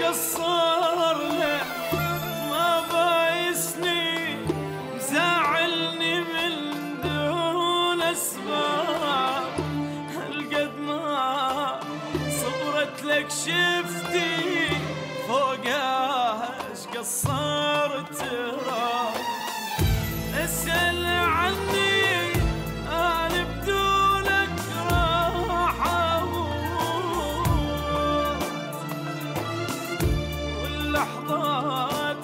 قصر له ما بايسني مزعلني من دون اسباب، هالقد ما صبرت لك شفتي فوقها ايش قصرت ترى. اسأل عني انا بدونك راح لحظات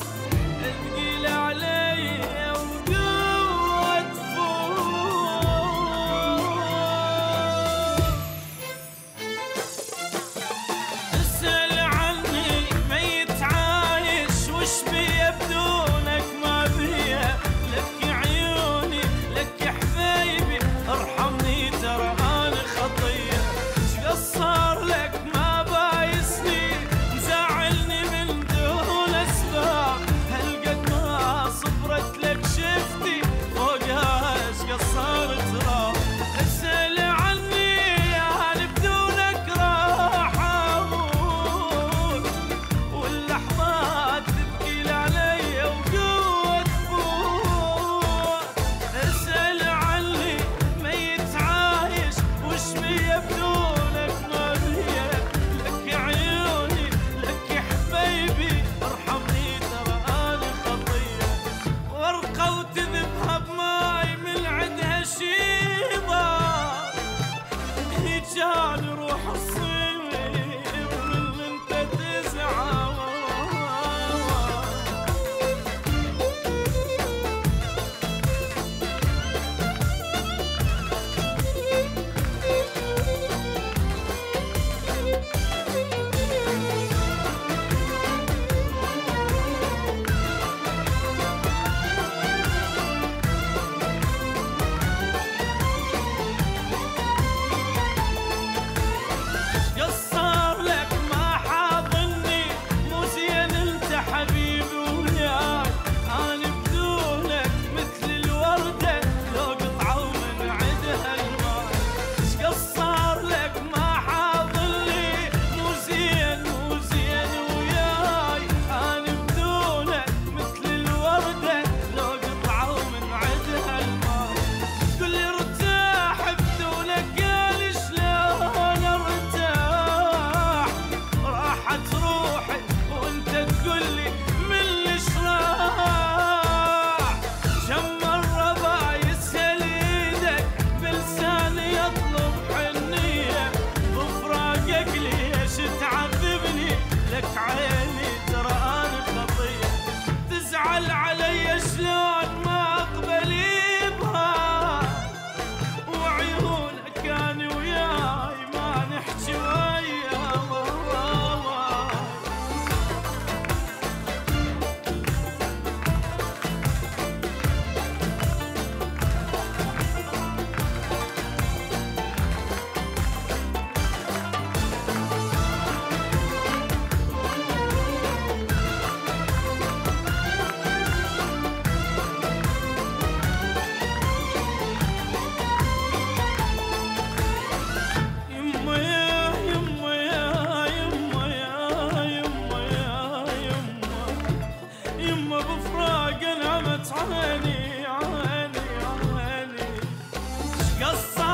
تثقيل علي وقوة تفوت. اسأل عني ميت عايش وش بيا بدونك ما بيا، لك عيوني لك حبايبي ارحمني ترى انا خطية. ايش قصر لك ما بايسني مزعلني من دون اسباب، هالقد ما صبرت لك شفتي فوقها ايش قصرت راح. اسأل عني انا بدونك راح اموت، واللحظات تثقيل علي وقوة تفوت. اسأل عني ميت عايش وش بيا بدونك ما بيا، لك عيوني لك حبايبي ارحمني ترى انا خطية. ورقة وتذبها بماي من عندها شيبة، هيجان روح الصيف من انت تزعل. قصر لك ما حاضني مو زين انت حبيبي وياك، انا بدونك مثل الوردة لو قطعوا من عدها الماء. ايش قصر لك ما حاضني مو زين مو زين وياي، انا بدونك مثل الوردة لو قطعوا من عدها الماء. قل لي ارتاح بدونك قال شلون ارتاح، راحت روحي وانت تقولي من ليش راح. كم مرة بايسهل ايدك بلساني يطلب حنية، بفراقك ليش تعذبني لك عيني ترى انا خطية. تزعل علي شلون ما اقبل يبها، وعيونك انا وياي ما نحكي وياها. يما يا يما يا يما يا يما يا يما، يما بفراق نعمت عيني عيني عيني. ايش قصر